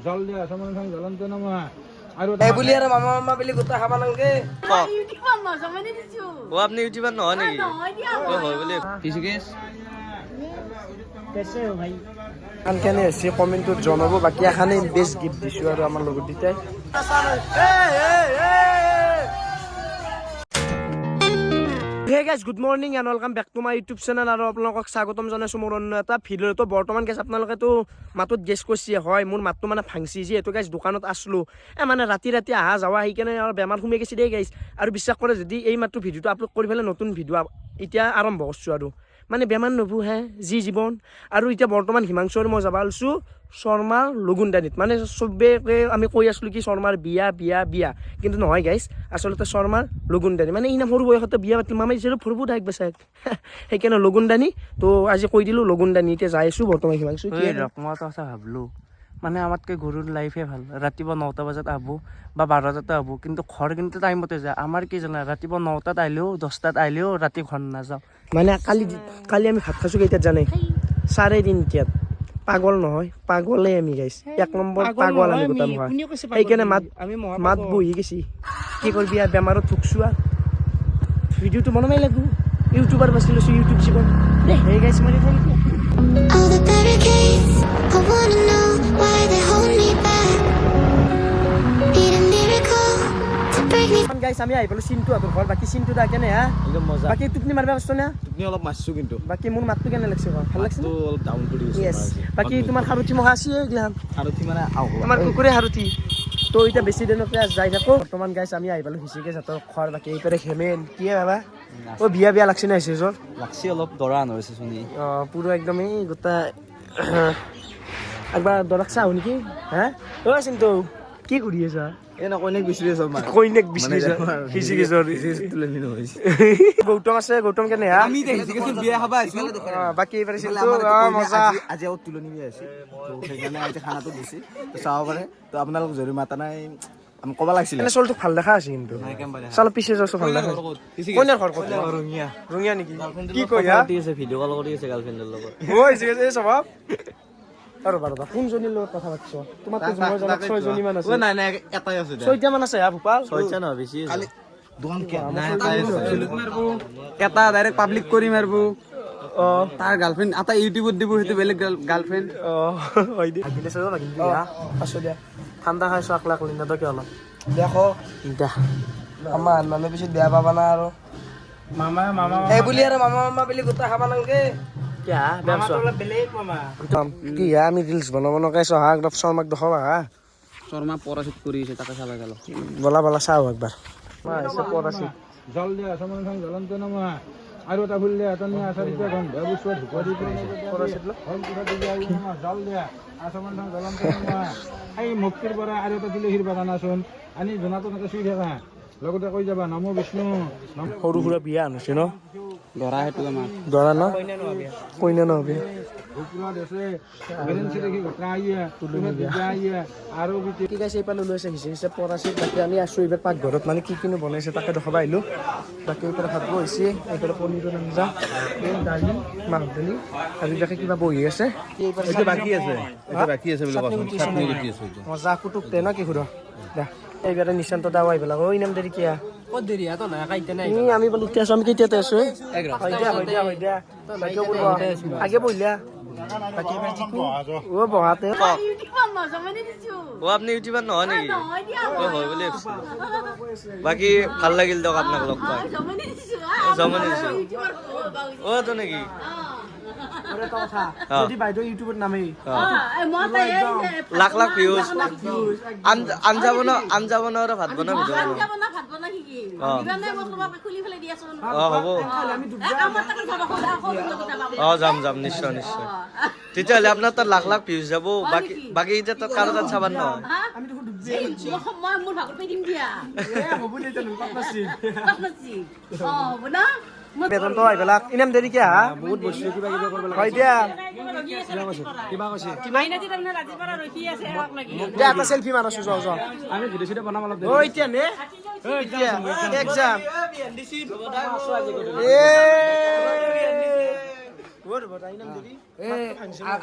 জল দিয়া সমান সমান জ্বলন্ত নামা আৰু এই বুলি আৰু মামা মামা বুলি গোটা খাবা নালগে ও আপনি ইউটিউবার নহয় নেকি ও হয় বলে ফিজিক্স कैसे हो भाई আনখানে আছে কমেন্টত জনাব বাকি এখানে বেস্ট গিফট দিছো আৰু আমাৰ লগত দিতাই Hey guys, good morning and welcome back to my YouTube channel আৰু আপোনালোকক স্বাগতম জনাইছো মোৰ অন্য এটা ভিডিঅ' তো বৰ্তমান গাইছ আপোনালোকে তো মাতত গেছ কৰিছে হয় মোৰ মাতটো মানে ভাংছি যে এটো গাইছ দোকানত আসলো মানে ৰাতি আহা যাওয়া আহি কেনে আৰু বেমাৰ ঘুমে গেছি দেই গাইছ আৰু বিশ্বাস কৰে যদি এই মাত্ৰ ভিডিঅ'টো আপলোড কৰি ফেলে নতুন ভিডিঅ' এতিয়া আৰম্ভ কৰছো আৰু মানে বেমাৰ নবু হে যি জীৱন আৰু এতিয়া বৰ্তমান হিমাংশুৰ মই যাবা আলছো শৰ্মাৰ লগুনদানিত মানে সবে আমি কৈ আছিলো কি শৰ্মাৰ বিয়া বিয়া বিয়া কিন্তু নহয় গাইছ আসলতে শৰ্মাৰ লগুনদানি মানে এই নাম সৰু বয়সতে বিয়া পাতিল মামাই যেন ফুৰবো ডাইক বেচাক সেইকাৰণে লগুনদানি তো আজি কৈ দিলো লগুনদানি এতিয়া যাই আছো বৰ্তমান হিমাংশু কি ৰকমত কথা ভাবলো মানে আমাতকৈ গৰুৰ লাইফে ভাল ৰাতিপুৱা 9টা বজাত আহবো বা 12টাতে আহবো কিন্তু ঘৰ কিন্তু টাইমতে যায় আমাৰ কি জানা ৰাতিপুৱা 9টাত আহিলেও 10টাত আহিলেও ৰাতি ঘৰ নাযাওঁ মানে কালি আমি ভাত খাইছো কেইটাত জানে 3:30 পাগল নহয় পাগলে আমি গাইছ এক নম্বৰ পাগল আমি গোটাম হয় সেইকাৰণে মাত বহি গেছি কি কৰবি আৰ বেমাৰত ভুগছোৱা ভিডিঅ'টো বনাই লাগব ইউটিউবাৰ বাছি লৈছো ইউটিউব জীৱন দে হে গাইছ মাৰি phone All the barricades, I wanna know why they hold me back. Need a miracle to break me. গাইছ আমি আহি পালো চিনটো আতৰ ঘৰ বাকি চিনটো দা কেনে হা একদম মজা বাকি টুপনি মাৰবা কষ্ট না তুমি অলপ মাছছো কিন্তু বাকি মোৰ মাতটো কেনে লাগছে ভাল লাগছে তো অলপ ডাউন কৰি দিছো ইয়েস বাকি তোমাৰ হাৰুতি মহা আছে এইগিলান হাৰুতি মানে আও তোমাৰ কুকুৰে হাৰুতি তো এতিয়া বেছি দিনতে যাই থাকো বৰ্তমান গাইছ আমি আহি পালো হিচিকে যাতৰ ঘৰ বাকি এইপাৰে খেমেন কি বাবা ও বিয়া লাগছে না হৈছে জৰ লাগছি অলপ দৰা আন হৈছে শুনি পুৰো একদম এই গোটা একবাৰ দৰক চাও নাকি হ্যাঁ ও চিন্তু কি কৰি আছা এ না কইনেক বিচৰি আছ মানে কইনেক বিচৰি আছা হিচিকে জৰ তুলে নিনো হৈছে গৌতম আছে গৌতম কেনে হা আমি দেখিছে বিয়া খাবা আইছো বাকি এইবারে চিন্তু মজা আজি আউট তুলনি বি আছে তো সেইকাৰণে আজি খানাটো দিছি তো চাও পাৰে তো আপোনালোক জৰি মাতা নাই আমি কবা লাগিছিল এনে চলটো ভাল দেখা আছে কিন্তু চল পিছে যাছো ভাল দেখা কইনাৰ ঘৰ ক'ত ৰঙিয়া ৰঙিয়া নেকি কি কইয়া আছে ভিডিঅ' কল কৰি আছে গাৰ্লফ্ৰেণ্ডৰ লগত ওই যে স্বভাৱ আৰু বাৰবা কোনজনীৰ লগত কথা পাতিছ তোমাক তো মই জানা 6 জনী মান আছে নাই নাই এটাই আছে 6টা মান আছে হা ভূপাল 6টা নহয় বেছি আছে দোকান কে নাই এটাই আছে এটা ডাইৰেক্ট পাব্লিক কৰি মারবো তার গার্লফ্রেন্ড আতা ইউটিউবত দিব হেতু বেলেগ গার্লফ্রেন্ড হয় দি আগিলে সব লাগিল দিয়া আসো দিয়া ঠান্ডা খাইছো আকলা কলি না তো কি হলো দেখো ইটা আমার মানে বেশি বেয়া পাবা না আর মামা মামা এই বুলি আর মামা মামা বলি গোটা খাবা নালগে কিয়া ব্যবসা বেলেগ মামা কি আমি রিলস বানাবো না কাইছো হা একদম শর্মাক দেখাবা হা শর্মা পরাশিত করিছে টাকা চালা গেল বলা চাও একবার মা এসে পড়াছি জল দিয়া সমান সমান জ্বলন্ত নামা আৰু এটা ফুল দিয়া এটা নিয়ে আসার ইচ্ছা গন্ধ বুঝছো ঢুকা দি পড়াছিল হল পুরা দিয়া নামা জল দিয়া সমান সমান জ্বলন্ত নামা এই মুক্তিৰ পৰা আৰু এটা তুলসীৰ বাগান আছোন আনি জনাটো নাকে চুই থাকা লগতে কৈ যাবা নমো বিষ্ণু সৰু সুৰা বিয়া আনিছে ন দৰা হেতু আমাৰ দৰা ন কইনা ন বিয়া উপৰা দেছে গেৰেন্সি দেখি ঘটনা আইয়া তুমি দিয়া আইয়া আৰু বিতে কি গাইছে এইপালে লৈছে হিচাপ পৰাছে বাকি আমি আছো এইবাৰ পাকঘৰত মানে কি কিনো বনাইছে তাকে দেখাবা আহিলো বাকি এইপালে ভাত বহিছে এইপালে পনীৰৰ আঞ্জা দালি মাংস দালি আৰু বাকি কিবা বহি আছে এইটো বাকি আছে বুলি কৈছো চাটনি বাকি আছে মজা কুটুক তে ন কি খুৰ দা এইবাৰে নিশান্ত দাও আহিব লাগে ওই নাম দেৰি কিয়া ক'ত দেৰি আতো না কাইতে নাই আমি বলি এতিয়া আমি কেতিয়াতে আছো হয় দিয়া আগে বহিলা বাকি এবাৰ জিকু ও বহাতে ও আপনি ইউটিউবার নহয় নেকি ও হয় বলে বাকি ভাল লাগিল দক আপোনাক লগ পাই জমনি দিছো ও তো নাকি যদি বাইদেউ ইউটিউবত নামে লাখ লাখ ভিউজ আঞ্জা বনাও আৰু ভাত বনাও ভিডিঅ' হ'ব যাম নিশ্চয় তেতিয়াহ'লে আপোনাৰ তাত লাখ লাখ ভিউজ যাব বাকী এতিয়া তাত কাৰো তাত চাবাৰ নহয় বেতনটো আহিবেলাক ইনাম দেৰি কিয় হা বহুত বস্তু কিবা কিবা কৰিব লাগে হয় দিয়া দিয়া এটা সেলফি মাৰছো যোৱা আমি ভিডিঅ' চিডিঅ' বনাম অলপ ও এতিয়া নে এতিয়া এক্সাম ওর বড় আইনাম দেবি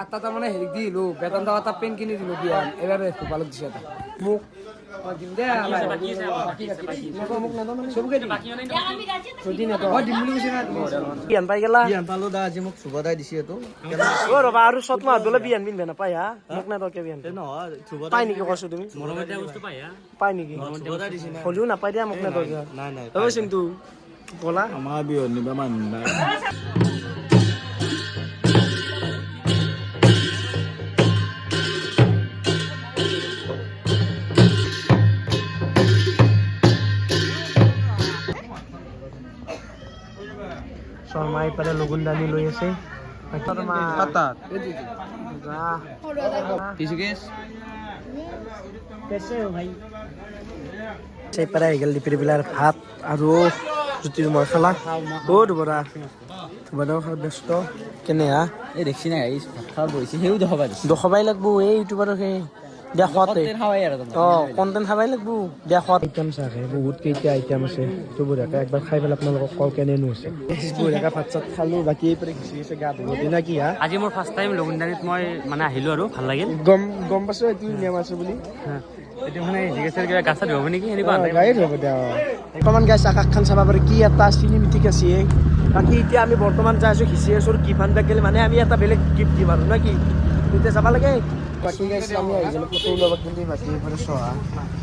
আটা তাৰ মানে হেৰি দিলো বেতন দাও এটা পেন কিনি দিলো দিয়া এবাৰ ভালো দিছে এটা মোক দিম দে বিয়ান পাই গেলা বিয়ান পালো দা আজি মোক সুভদাই দিছে এইটো ও ৰবা আৰু চত মাহ দলে বিয়ান পিনবে নাপাই হা মোক না তকে বিয়ান নহয় সুভদাই পাই নেকি কৈছো তুমি মৰমতে বস্তু পাই হা পাই নেকি সুভদাই দিছে না হলিও নাপাই দিয়া মোক না তকে নাই নাই ঐ চিন্তু বলা আমাৰ বিহত নিবা মান নাই শৰ্মা ইপাৰে লগুনদানি লৈ আছে কাটাত যা কিছু কেছ कैसे हो भाई সেই পাৰা আহি গেল দিপিৰি বিলাৰ ভাত আৰু জ্যোতিৰ মই খালা বহুত বৰা বৰা ব্যস্ত কেনে হা এই দেখছি না এই ভাত খাওয়া বইছি হেউ দেখাবা দিছে দেখাবাই লাগবো এই ইউটিউবাৰক সেই দেখাতে খাওয়াই আৰু কণ্টেণ্ট খাবাই লাগবো দেখাত আইটেম চাগে বহুত কেইটা আইটেম আছে তো বঢ়িয়াকৈ একবাৰ খাই পেলাই আপোনালোকক কল কেনেনো আছে বঢ়িয়াকৈ ভাত চাত খালোঁ বাকী এইপাৰে ঘিচি ঘিচি গা ধুব দিনা কি হা আজি মোৰ ফাৰ্ষ্ট টাইম লগুনদানিত মই মানে আহিলোঁ আৰু ভাল লাগিল গম পাইছোঁ এইটো নিয়ম আছে বুলি এতিয়া মানে জিজ্ঞাসাৰ কিবা গা চা ধুব নেকি এনেকুৱা গাড়ীত হ'ব দিয়া বৰ্তমান গাইছ আকাশখন চাব পাৰি কি এটা চিনেমেটিক আছে বাকী এতিয়া আমি বৰ্তমান যাই আছোঁ ঘিচি আছোঁ গিফ্ট আনবাক গ'লে মানে আমি এটা বেলেগ গিফ্ট দিম আৰু না কি এতিয়া চাব লাগে বাকী গাইছ আমি আহি গ'লোঁ ফটো ওলাব কিন্তু বাকী এইফালে চোৱা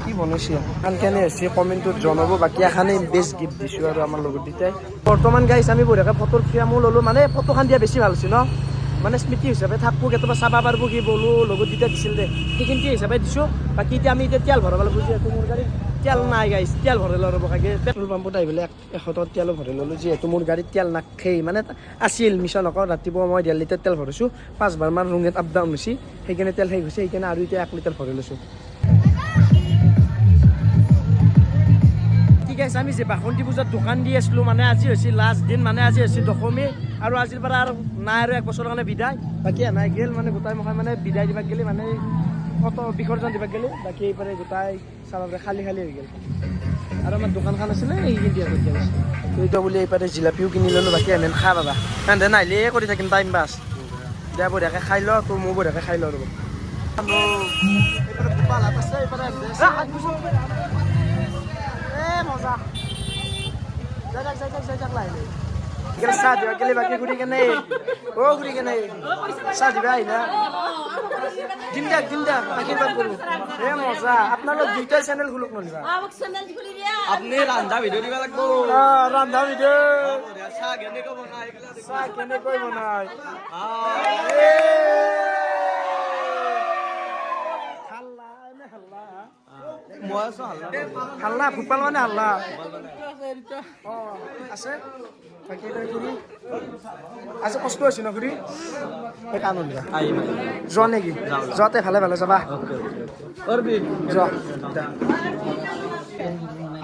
কি বনাইছে এখন কেনে হৈছে কমেণ্টত জনাব বাকী এখানে বেষ্ট গিফ্ট দিছোঁ আৰু আমাৰ লগত দুটাই বৰ্তমান গাইছ আমি বঢ়িয়াকৈ ফটোৰ ফ্ৰেমো ল'লোঁ মানে ফটোখন দিয়া বেছি ভাল হৈছে ন মানে স্মৃতি হিচাপে থাকবো কেতিয়াবা চাব পাৰবো কি বলো লগত দুটা দিছিল দে সেইখিনি হিচাপে দিছোঁ বাকী এতিয়া আমি এতিয়া তেল ভৰাব লাগিব যিহেতু মোৰ গাড়ীত তেল নাই গাইছ তেল ভৰাই ল'ব লাগে পেট্ৰল পাম্পত আহি পেলাই 100 টকা তেলো ভৰাই ল'লোঁ যিহেতু মোৰ গাড়ীত তেল নাখাই মানে আছিল মিছা নকওঁ ৰাতিপুৱা মই 1.5 লিটাৰ তেল ভৰাইছোঁ 5বাৰমান ৰুঙত আপ ডাউন হৈছে সেইকাৰণে তেল শেষ হৈছে সেইকাৰণে আৰু এতিয়া 1 লিটাৰ ভৰাই লৈছোঁ ঠিক আছে আমি যে বাসন্তী পূজাত দোকান দি আছিলোঁ মানে আজি হৈছে লাষ্ট দিন মানে আজি হৈছে দশমী আৰু আজিৰ পৰা আৰু নাই আৰু 1 বছৰৰ কাৰণে বিদায় বাকী নাই গেল মানে গোটাই মখাই মানে বিদায় দিবাক গ'লে মানে কত বিসৰ্জন দিবাক গ'লে বাকী এইপাৰে গোটাই চাব খালী খালী হৈ গ'ল আৰু আমাৰ দোকানখন আছিলে এইখিনি দিয়া কৰি আছে এইটো বুলি এইপাৰে জিলাপিও কিনি ল'লোঁ বাকী এনে খা পাবা সেনে নাহিলে কৰি থাকিম টাইম পাছ দিয়া বঢ়িয়াকৈ খাই ল তোৰ মোৰ বঢ়িয়াকৈ খাই ল ৰ'ব মজা যাই লাহিলে চাহ দিবা গেলে বাকী ঘূৰি কেনে ঘূৰি কেনে চাহ দিবা আহিলা দিম দিয়ক বাকী বাদ কৰোঁ মজা আপোনালোক দুইটাই চেনেল খোলক নলিবা আপনি ৰান্ধা ভিডিঅ' দিব লাগিব ৰন্ধা ভিডিঅ' চাহ কেনেকৈ বনাই চাহ কেনেকৈ বনাই মই আছো হাল্লা হাল্লা ফুটবল মানে হাল্লা আছে বাকী ঘূৰি আজি কষ্ট হৈছে ন ঘূৰি কাণ উলিবা যোৱা নেকি যোৱাতে ভালে ভালে যাবা যোৱা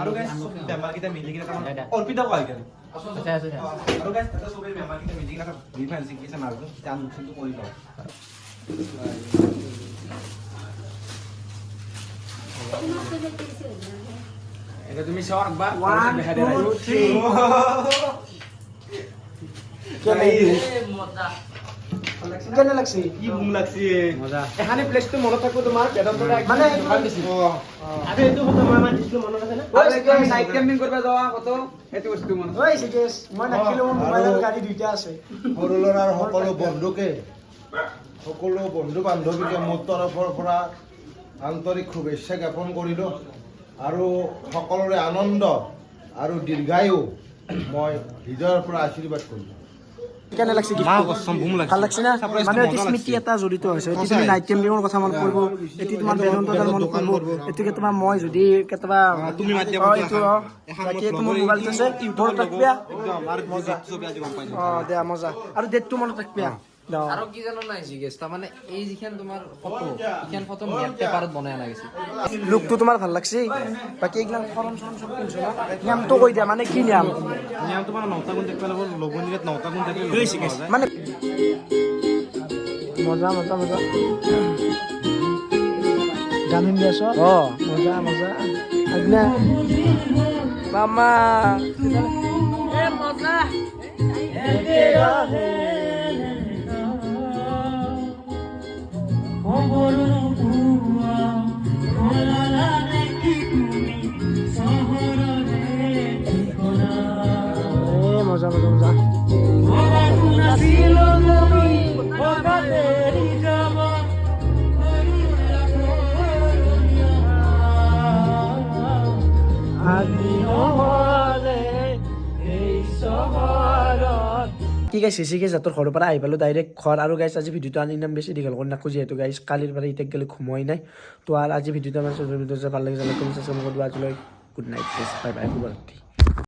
আৰু গাইছ বেমাৰকেইটা মিলি কিনে অৰ্পিতা কয় কেনে আৰু গাইছ তাতে সবেই বেমাৰকেইটা মিলি কিনে ভিডিঅ' ফাইল শিকিছে মাৰটো তাৰ মুখটো কৰি লওঁ এটা তুমি চাও একবার 1 2 3 কেনে লাগছে কি ঘুম লাগছে মজা এখানে প্লেসটো মনত থাকো তোমাৰ মানে দোকান দিছি আবে এইটো কথা মই মান দিছিলো মনত আছে না নাইট কেম্পিং কৰিব যোৱা কত সেইটো বস্তু মন ঐ সিকেশ মই নাখিলো মোবাইলৰ গাড়ী দুইটা আছে সৰু ল'ৰাৰ সকলো বন্ধুকে সকলো বন্ধু বান্ধৱীকে মোৰ তৰফৰ পৰা আন্তৰিক শুভেচ্ছা জ্ঞাপন কৰিলোঁ আৰু সকলোৰে আনন্দ আৰু দীৰ্ঘায়ু মই হৃদয়ৰ পৰা আশীৰ্বাদ কৰিলোঁ কেনে লাগছে ভাল লাগছে না মানে এটি স্মৃতি এটা জড়িত হৈছে এটি তুমি নাইট কেম্পিঙৰ কথা মনত পৰিব এটি তোমাৰ বেদন্তৰ মনত পৰিব এটিকে তোমাৰ মই যদি কেতিয়াবা তুমি বাকী তোমাৰ মোবাইলটো আছে মনত ৰাখিবা দিয়া মজা আৰু ডেটটো মনত ৰাখিবা আৰু কি জানো নাই জিগেছ তাৰমানে এই যিখন তোমাৰ ফটো এইখন ফটো মেট পেপাৰত বনাই আনা গৈছে লুকটো তোমাৰ ভাল লাগছে বাকী এইগিলা ফৰম চৰম চব কিনছো না নিয়মটো কৈ দিয়া মানে কি নিয়ম তোমাৰ 9টা গুণ দেখবা লাগিব লগনিত 9টা গুণ দেখলে মানে মজা মজা মজা গান শুনি আছ মজা মজা আগনা মামা এ মজা খবৰ নোপোৱা খোলালা নেকি তুমি চহৰৰে ঠিকনা মজা মজা মজা ভবাতো নাছিলো তুমি হঠাতে এৰি যাব আজি নহ'লে এই চহৰত কি গাইছ চিচি গাইছ তোৰ ঘৰৰ পৰা আহি পালোঁ ডাইৰেক্ট ঘৰ আৰু গাইছ আজি ভিডিঅ'টো আনি নাম বেছি দীঘল কৰি নাখোঁ যিহেতু গাইছ কালিৰ পৰা এতিয়া গেলে ঘুমোৱাই নাই তো আৰু আজি ভিডিঅ'টো আমাৰ ভাল লাগিছে লাইক কমেণ্ট সাবস্ক্ৰাইব কৰি দিবা আজিলৈ গুড নাইট বাই বাই শুভৰাত্ৰি